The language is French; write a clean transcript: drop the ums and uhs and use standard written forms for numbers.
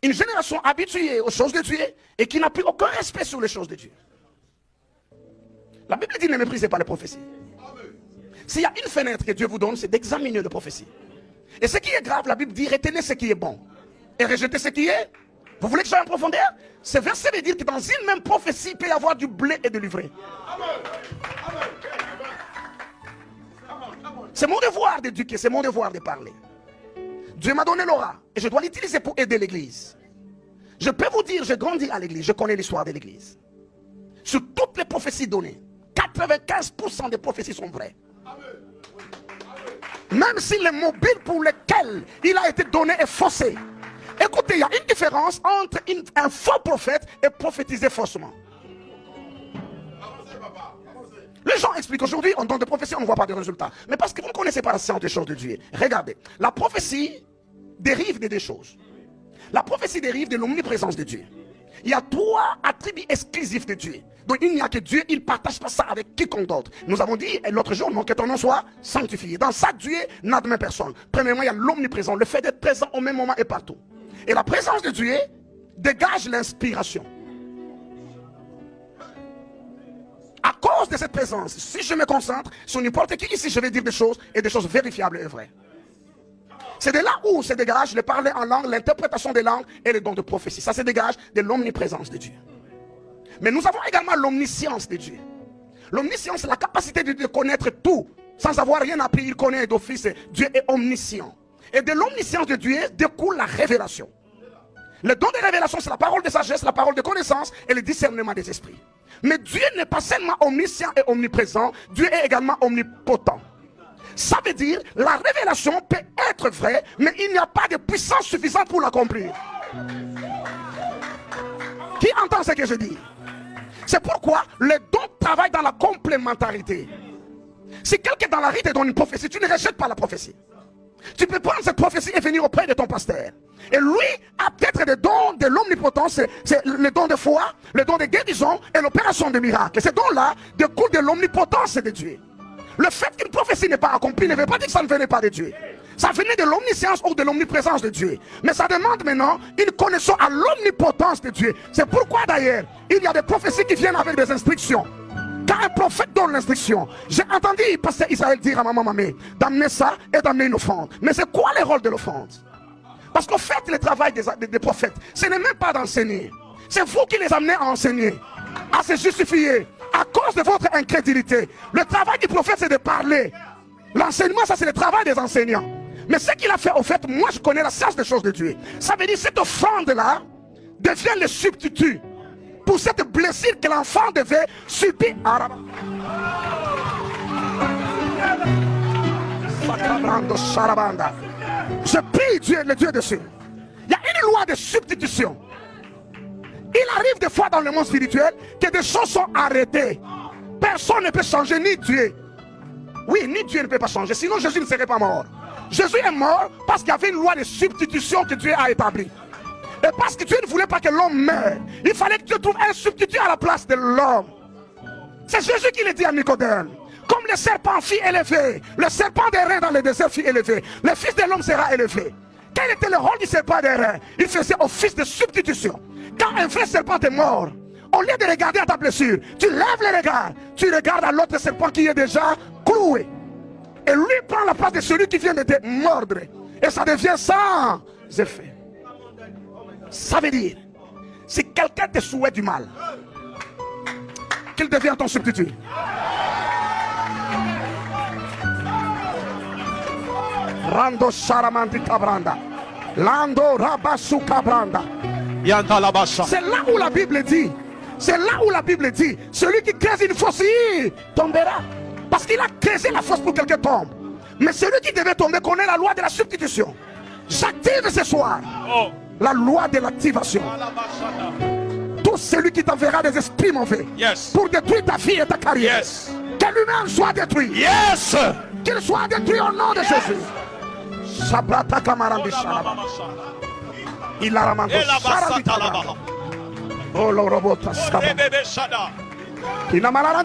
Une génération habituée aux choses de Dieu et qui n'a plus aucun respect sur les choses de Dieu. La Bible dit ne méprisez pas les prophéties. S'il y a une fenêtre que Dieu vous donne, c'est d'examiner les prophéties. Et ce qui est grave, la Bible dit retenez ce qui est bon et rejetez ce qui est. Vous voulez que j'aille en profondeur? Ce verset veut dire que dans une même prophétie, il peut y avoir du blé et de l'ivraie. C'est mon devoir d'éduquer, c'est mon devoir de parler. Dieu m'a donné l'aura et je dois l'utiliser pour aider l'église. Je peux vous dire, j'ai grandi à l'église, je connais l'histoire de l'église. Sur toutes les prophéties données, 95% des prophéties sont vraies. Même si le mobile pour lequel il a été donné est faussé. Écoutez, il y a une différence entre un faux prophète et prophétiser faussement. Les gens expliquent aujourd'hui, on donne des prophéties, on ne voit pas de résultats. Mais parce que vous ne connaissez pas la science des choses de Dieu. Regardez, la prophétie dérive de deux choses. La prophétie dérive de l'omniprésence de Dieu. Il y a trois attributs exclusifs de Dieu. Donc il n'y a que Dieu, il ne partage pas ça avec quiconque d'autre. Nous avons dit l'autre jour, non, que ton nom soit sanctifié. Dans ça, Dieu n'admet personne. Premièrement, il y a l'omniprésence, le fait d'être présent au même moment et partout. Et la présence de Dieu dégage l'inspiration. À cause de cette présence, si je me concentre sur n'importe qui ici, je vais dire des choses et des choses vérifiables et vraies. C'est de là où se dégage le parler en langue, l'interprétation des langues et le don de prophétie. Ça se dégage de l'omniprésence de Dieu. Mais nous avons également l'omniscience de Dieu. L'omniscience, c'est la capacité de connaître tout. Sans avoir rien appris, il connaît d'office. Dieu est omniscient. Et de l'omniscience de Dieu découle la révélation. Le don de révélation, c'est la parole de sagesse, la parole de connaissance et le discernement des esprits. Mais Dieu n'est pas seulement omniscient et omniprésent, Dieu est également omnipotent. Ça veut dire, la révélation peut être vraie, mais il n'y a pas de puissance suffisante pour l'accomplir. Qui entend ce que je dis? C'est pourquoi le don travaille dans la complémentarité. Si quelqu'un dans la rue te donne une prophétie, tu ne rejettes pas la prophétie. Tu peux prendre cette prophétie et venir auprès de ton pasteur. Et lui a peut-être des dons de l'omnipotence, c'est le don de foi, le don de guérison et l'opération de miracle. Ces dons-là découlent de l'omnipotence de Dieu. Le fait qu'une prophétie n'est pas accomplie ne veut pas dire que ça ne venait pas de Dieu. Ça venait de l'omniscience ou de l'omniprésence de Dieu. Mais ça demande maintenant une connaissance à l'omnipotence de Dieu. C'est pourquoi d'ailleurs, il y a des prophéties qui viennent avec des instructions. Quand un prophète donne l'instruction, j'ai entendu pasteur Israël dire à maman Mamé d'amener ça et d'amener une offrande. Mais c'est quoi le rôle de l'offrande? Parce qu'en fait, le travail des prophètes, ce n'est même pas d'enseigner. C'est vous qui les amenez à enseigner, à se justifier, à cause de votre incrédulité. Le travail du prophète, c'est de parler. L'enseignement, ça c'est le travail des enseignants. Mais ce qu'il a fait, au fait, moi je connais la science des choses de Dieu. Ça veut dire que cette offrande-là devient le substitut pour cette blessure que l'enfant devait subir. Je prie Dieu, le Dieu dessus. Il y a une loi de substitution. Il arrive des fois dans le monde spirituel que des choses sont arrêtées. Personne ne peut changer, ni Dieu. Oui, ni Dieu ne peut pas changer, sinon Jésus ne serait pas mort. Jésus est mort parce qu'il y avait une loi de substitution que Dieu a établie. Et parce que Dieu ne voulait pas que l'homme meure, il fallait que Dieu trouve un substitut à la place de l'homme. C'est Jésus qui le dit à Nicodème. Comme le serpent fut élevé, le serpent des reins dans le désert fut élevé, le fils de l'homme sera élevé. Quel était le rôle du serpent des reins? Il faisait office de substitution. Quand un vrai serpent est mort, au lieu de regarder à ta blessure, tu lèves le regard, tu regardes à l'autre serpent qui est déjà cloué. Et lui prend la place de celui qui vient de te mordre. Et ça devient sans effet. Ça veut dire, si quelqu'un te souhaite du mal, qu'il devienne ton substitut. Rando Sharamandi Kabranda. Lando Rabasu Kabranda. C'est là où la Bible dit, celui qui creuse une fosse tombera. Parce qu'il a creusé la fosse pour que quelqu'un tombe. Mais celui qui devait tomber connaît la loi de la substitution. J'active ce soir la loi de l'activation. Tout celui qui t'enverra des esprits mauvais pour détruire ta vie et ta carrière, que lui-même soit détruit. Qu'il soit détruit au nom de Jésus. Sabrata Kamarandi Sharaba. Il a ramando Sharaba. Oh, le robot Sharaba. Il n'a mal à la